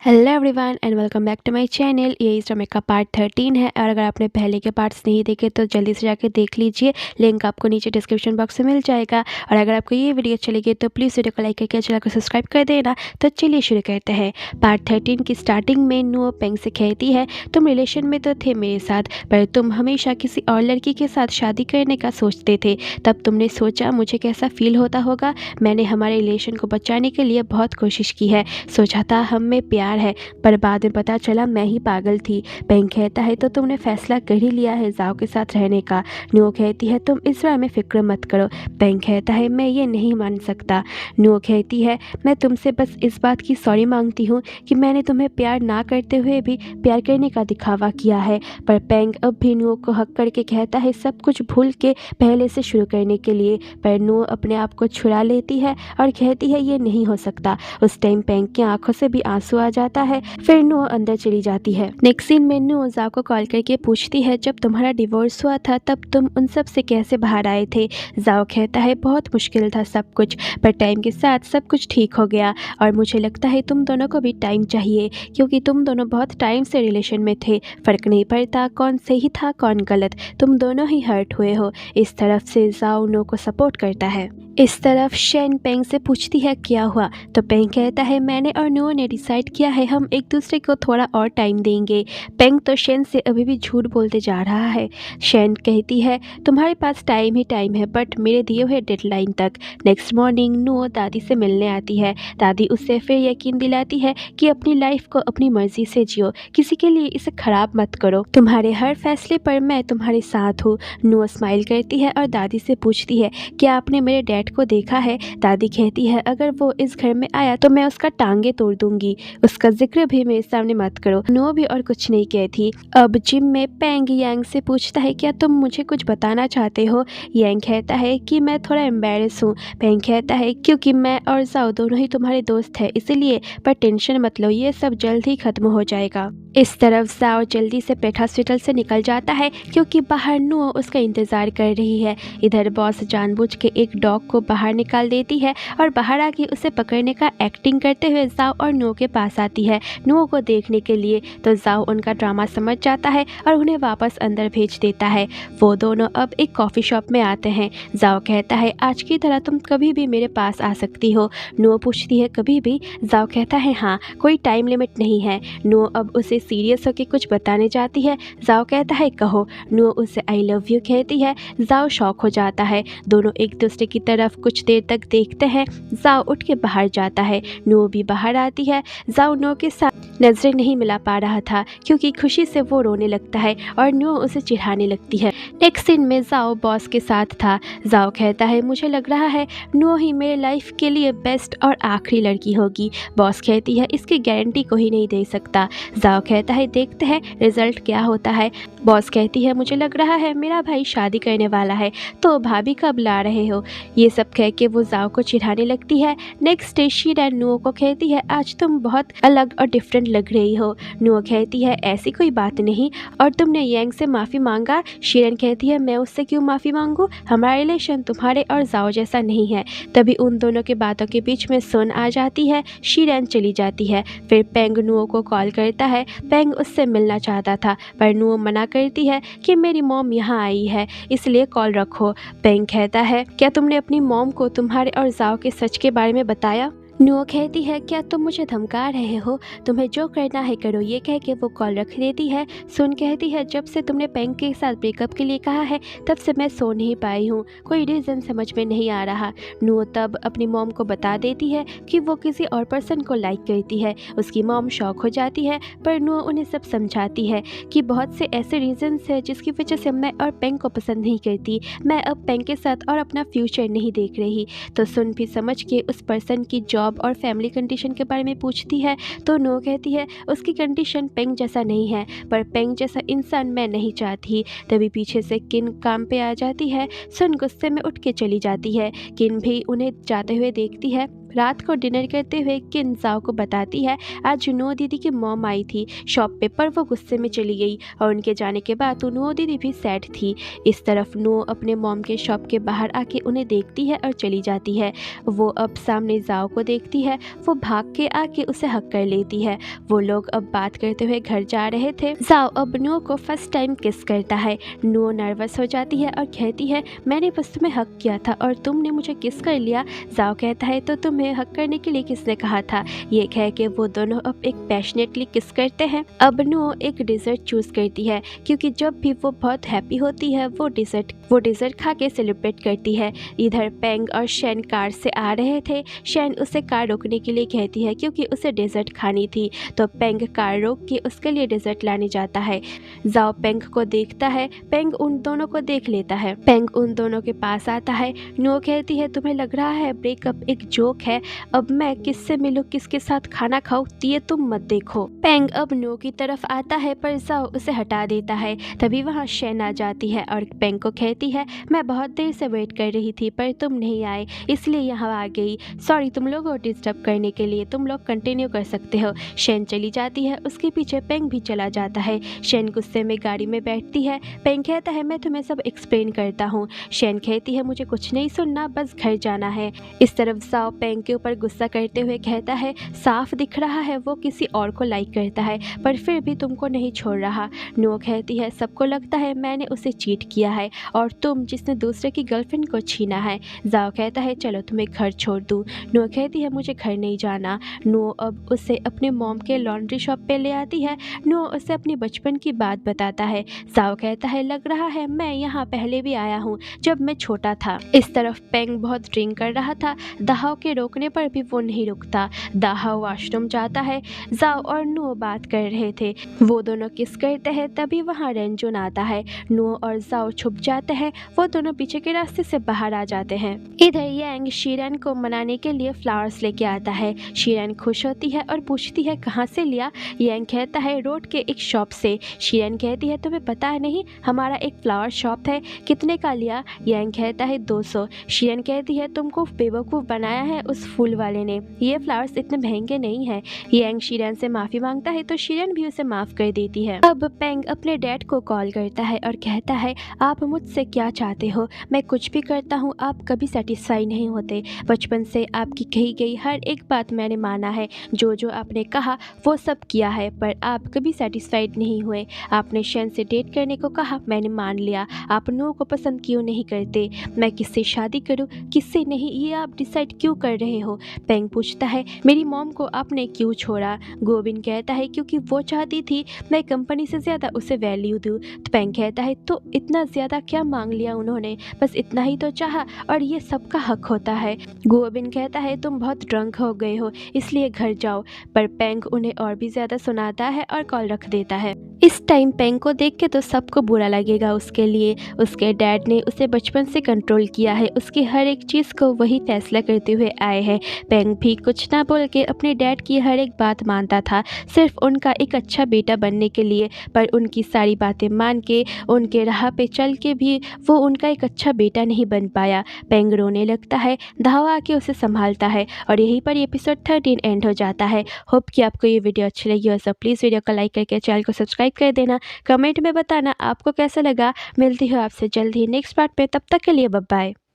Hello everyone and welcome back to my channel. ये इस ड्रामे का पार्ट 13 है और अगर आपने पहले के पार्ट्स नहीं देखे तो जल्दी से जाकर देख लीजिए। लिंक आपको नीचे डिस्क्रिप्शन बॉक्स में मिल जाएगा। और अगर आपको ये वीडियो अच्छी लगी तो प्लीज़ वीडियो को लाइक करके चैनल को सब्सक्राइब कर देना। तो चलिए शुरू करते हैं। पार्ट 13 की स्टार्टिंग में नुओ पेंग से कहती है, तुम रिलेशन में तो थे मेरे साथ, पर तुम हमेशा किसी और लड़की के साथ शादी करने का सोचते थे। तब तुमने सोचा मुझे कैसा फील होता होगा। मैंने हमारे रिलेशन को बचाने के लिए बहुत कोशिश की है। सोचा था हम में प्यार है, पर बाद में पता चला मैं ही पागल थी। पेंग कहता है तो तुमने फैसला कर ही लिया है जाओ के साथ रहने का। नुओ कहती है तुम इस बारे में फिक्र मत करो। पेंग कहता है मैं ये नहीं मान सकता। नुओ कहती है मैं तुमसे बस इस बात की सॉरी मांगती हूँ कि मैंने तुम्हें प्यार ना करते हुए भी प्यार करने का दिखावा किया है। पर पेंग अब भी नुओ को हक करके कहता है सब कुछ भूल के पहले से शुरू करने के लिए। पर नुओ अपने आप को छुड़ा लेती है और कहती है ये नहीं हो सकता। उस टाइम पेंग की आंखों से भी आंसू आ जाता है। फिर नुओ अंदर चली जाती है। नेक्स्ट सीन में नुओ जाओ को कॉल करके पूछती है जब तुम्हारा डिवोर्स हुआ था तब तुम उन सब से कैसे बाहर आए थे। जाओ कहता है बहुत मुश्किल था सब कुछ, पर टाइम के साथ सब कुछ ठीक हो गया। और मुझे लगता है तुम दोनों को भी टाइम चाहिए, क्योंकि तुम दोनों बहुत टाइम से रिलेशन में थे। फर्क नहीं पड़ता कौन सही था कौन गलत, तुम दोनों ही हर्ट हुए हो। इस तरफ से जाओ नुओ को सपोर्ट करता है। इस तरफ शेन पेंग से पूछती है क्या हुआ, तो पेंग कहता है मैंने और नुओ ने डिसाइड किया है हम एक दूसरे को थोड़ा और टाइम देंगे। पेंग तो शेन से अभी भी झूठ बोलते जा रहा है। शेन कहती है तुम्हारे पास टाइम ही टाइम है, बट मेरे दिए हुए डेडलाइन तक। नेक्स्ट मॉर्निंग नुओ दादी से मिलने आती है। दादी उससे फिर यकीन दिलाती है कि अपनी लाइफ को अपनी मर्जी से जियो, किसी के लिए इसे खराब मत करो, तुम्हारे हर फैसले पर मैं तुम्हारे साथ हूँ। नुओ स्माइल करती है और दादी से पूछती है क्या आपने मेरे डैड को देखा है। दादी कहती है अगर वो इस घर में आया तो मैं उसका टांगे तोड़ दूंगी, उसका जिक्र भी मेरे सामने मत करो। नुओ भी और कुछ नहीं कहती। अब जिम में पेंग यांग से पूछता है क्या तुम मुझे कुछ बताना चाहते हो। यांग कहता है कि मैं थोड़ा एम्बेरस हूँ। पेंग कहता है क्योंकि मैं और जाओ दोनों ही तुम्हारे दोस्त हैं इसलिए, पर टेंशन मत लो ये सब जल्द ही खत्म हो जाएगा। इस तरफ जाओ जल्दी से पेट हॉस्पिटल से निकल जाता है क्योंकि बाहर नुओ उसका इंतजार कर रही है। इधर बॉस जानबूझ के एक डॉग को बाहर निकाल देती है और बाहर आके उसे पकड़ने का एक्टिंग करते हुए जाओ और नुओ के पास आती है नुओ को देखने के लिए। तो जाओ उनका ड्रामा समझ जाता है और उन्हें वापस अंदर भेज देता है। वो दोनों अब एक कॉफ़ी शॉप में आते हैं। जाओ कहता है आज की तरह तुम कभी भी मेरे पास आ सकती हो। नुओ पूछती है कभी भी। जाओ कहता है हाँ, कोई टाइम लिमिट नहीं है। नुओ अब उसे सीरियस होकर कुछ बताने जाती है। जाओ कहता है कहो। नुओ उसे आई लव यू कहती है। जाओ शॉक हो जाता है। दोनों एक दूसरे की तरफ कुछ देर तक देखते हैं। जाओ उठ के बाहर जाता है। नुओ भी बाहर आती है। जाओ नुओ के साथ नजरें नहीं मिला पा रहा था क्योंकि खुशी से वो रोने लगता है और नुओ उसे चिढ़ाने लगती है। नेक्स्ट सीन में जाओ बॉस के साथ था। जाओ कहता है मुझे लग रहा है नुओ ही मेरे लाइफ के लिए बेस्ट और आखिरी लड़की होगी। बॉस कहती है इसकी गारंटी को ही नहीं दे सकता। जाओ कहता है देखते हैं रिजल्ट क्या होता है। बॉस कहती है मुझे लग रहा है मेरा भाई शादी करने वाला है, तो भाभी कब ला रहे हो। ये सब कह के वो जाओ को चिढ़ाने लगती है। नेक्स्ट डे शीरन नुओ को कहती है आज तुम बहुत अलग और डिफरेंट लग रही हो। नुओ कहती है ऐसी कोई बात नहीं, और तुमने यांग से माफ़ी मांगा। शीरन कहती है मैं उससे क्यों माफ़ी मांगूँ, हमारा रिलेशन तुम्हारे और जाओ जैसा नहीं है। तभी उन दोनों के बातों के बीच में सुन आ जाती है। शीरन चली जाती है। फिर पेंग नुओ को कॉल करता है। पेंग उससे मिलना चाहता था पर नुओ मना करती है कि मेरी मॉम यहाँ आई है इसलिए कॉल रखो। पेंग कहता है क्या तुमने अपनी मॉम को तुम्हारे और जाओ के सच के बारे में बताया। नुओ कहती है क्या तुम मुझे धमका रहे हो, तुम्हें जो करना है करो, ये कह के वो कॉल रख देती है। सुन कहती है जब से तुमने पेंग के साथ ब्रेकअप के लिए कहा है तब से मैं सो नहीं पाई हूँ, कोई रीज़न समझ में नहीं आ रहा। नुओ तब अपनी मॉम को बता देती है कि वो किसी और पर्सन को लाइक करती है। उसकी मॉम शॉक हो जाती है पर नुओ उन्हें सब समझाती है कि बहुत से ऐसे रीजंस है जिसकी वजह से मैं और पेंग को पसंद नहीं करती, मैं अब पेंग के साथ और अपना फ्यूचर नहीं देख रही। तो सुन भी समझ के उस पर्सन की जॉब और फैमिली कंडीशन के बारे में पूछती है। तो नो कहती है उसकी कंडीशन पेंग जैसा नहीं है, पर पेंग जैसा इंसान मैं नहीं चाहती। तभी पीछे से किन काम पे आ जाती है। सुन गुस्से में उठ के चली जाती है। किन भी उन्हें जाते हुए देखती है। रात को डिनर करते हुए किन जाओ को बताती है आज नुओ दीदी की मॉम आई थी शॉप पे, पर वो गुस्से में चली गई और उनके जाने के बाद नुओ दीदी भी सैड थी। इस तरफ नुओ अपने मॉम के शॉप के बाहर आके उन्हें देखती है और चली जाती है। वो अब सामने जाओ को देखती है, वो भाग के आके उसे हक कर लेती है। वो लोग अब बात करते हुए घर जा रहे थे। जाओ अब नुओ को फर्स्ट टाइम किस करता है। नुओ नर्वस हो जाती है और कहती है मैंने बस तुम्हें हक किया था और तुमने मुझे किस कर लिया। जाओ कहता है तो तुम्हें हक करने के लिए किसने कहा था। ये कह के वो दोनों अब एक पैशनेटली किस करते हैं। अब नुओ एक डिज़र्ट चूज करती है क्योंकि जब भी वो बहुत हैप्पी होती है वो डिज़र्ट खा के सेलिब्रेट करती है। इधर पेंग और शैन कार से आ रहे थे। शैन उसे कार रोकने के लिए कहती है क्योंकि उसे डिज़र्ट खानी थी, तो पेंग कार रोक के उसके लिए डिज़र्ट लाने जाता है। जाओ पेंग को देखता है, पेंग उन दोनों को देख लेता है। पेंग उन दोनों के पास आता है। नुओ कहती है तुम्हें लग रहा है ब्रेकअप एक जोक है, अब मैं किससे मिलूं किसके साथ खाना खाऊं ये तुम मत देखो। पेंग अब नुओ की तरफ आता है पर जाओ उसे हटा देता है। तभी वहाँ शैन आ जाती है और पेंग को कहती है मैं बहुत देर से वेट कर रही थी पर तुम नहीं आए इसलिए यहाँ आ गई। सॉरी तुम लोगों को डिस्टर्ब करने के लिए, तुम लोग कंटिन्यू कर सकते हो। शैन चली जाती है, उसके पीछे पेंग भी चला जाता है। शैन गुस्से में गाड़ी में बैठती है। पेंग कहता है मैं तुम्हें सब एक्सप्लेन करता हूँ। शैन कहती है मुझे कुछ नहीं सुनना, बस घर जाना है। इस तरफ जाओ पेंग के ऊपर गुस्सा करते हुए कहता है साफ दिख रहा है वो किसी और को लाइक करता है पर फिर भी तुमको नहीं छोड़ रहा। नुओ कहती है सबको लगता है मैंने उसे चीट किया है और तुम जिसने दूसरे की गर्लफ्रेंड को छीना है। जाओ कहता है चलो तुम्हें घर छोड़ दूँ। नुओ कहती है मुझे घर नहीं जाना। नुओ अब उसे अपने मॉम के लॉन्ड्री शॉप पे ले आती है। नुओ उसे अपने बचपन की बात बताता है। जाओ कहता है लग रहा है मैं यहाँ पहले भी आया हूँ जब मैं छोटा था। इस तरफ पेंग बहुत ड्रिंक कर रहा था। दाहाओ के रोकने पर भी वो नहीं रुकता। दाहाओ वॉशरूम जाता है। जाओ और नुओ बात कर रहे थे, वो दोनों किस करते हैं। तभी वहाँ रेंजुन आता है। नुओ और जाओ छुप जाते हैं, वो दोनों पीछे के रास्ते से बाहर आ जाते हैं। इधर यांग शीरन को मनाने के लिए फ्लावर्स लेके आता है। शीरन खुश होती है और पूछती है कहाँ से लिया। यांग कहता है रोड के एक शॉप से। शीरन कहती है तुम्हें पता है नहीं हमारा एक फ्लावर शॉप है, कितने का लिया। यांग कहता है 200। शीरन कहती है तुमको बेवकूफ़ बनाया है उस फूल वाले ने, ये फ्लावर्स इतने महंगे नहीं है। यांग शीरन से माफ़ी मांगता है तो शीरन भी उसे माफ़ कर देती है। अब पेंग अपने डैड को कॉल करता है और कहता है आप मुझसे क्या चाहते हो, मैं कुछ भी करता हूँ आप कभी सेटिस्फाई नहीं होते। बचपन से आपकी कही गई हर एक बात मैंने माना है, जो जो आपने कहा वो सब किया है, पर आप कभी सेटिस्फाइड नहीं हुए। आपने शैन से डेट करने को कहा, मैंने मान लिया। आप नुओ को पसंद क्यों नहीं करते, मैं किससे शादी करूँ किससे नहीं, ये आप डिसाइड क्यों कर रहे हो। पेंग पूछता है मेरी मॉम को आपने क्यों छोड़ा। गोविंद कहता है क्योंकि वो चाहती थी मैं कंपनी से ज़्यादा उसे वैल्यू दूँ। तो पेंग कहता है तो इतना ज़्यादा क्या मांग लिया उन्होंने, बस इतना ही तो चाहा और ये सबका हक होता है। गोविंद कहता है तुम बहुत ड्रंक हो गए हो इसलिए घर जाओ, पर पेंग उन्हें और भी ज़्यादा सुनाता है और कॉल रख देता है। इस टाइम पेंग को देख के तो सबको बुरा लगेगा उसके लिए, उसके डैड ने उसे बचपन से कंट्रोल किया है, उसकी हर एक चीज़ को वही फैसला करते हुए आए हैं। पेंग भी कुछ ना बोल के अपने डैड की हर एक बात मानता था सिर्फ उनका एक अच्छा बेटा बनने के लिए, पर उनकी सारी बातें मान के उनके राह पे चल के भी वो उनका एक अच्छा बेटा नहीं बन पाया। पेंग रोने लगता है, धावा आके उसे संभालता है और यहीं पर एपिसोड 13 एंड हो जाता है। होप कि आपको ये वीडियो अच्छी लगी हो, सो प्लीज़ वीडियो को लाइक करके चैनल को सब्सक्राइब कर देना। कमेंट में बताना आपको कैसा लगा। मिलती हूँ आपसे जल्द ही नेक्स्ट पार्ट पे, तब तक के लिए बाय बाय।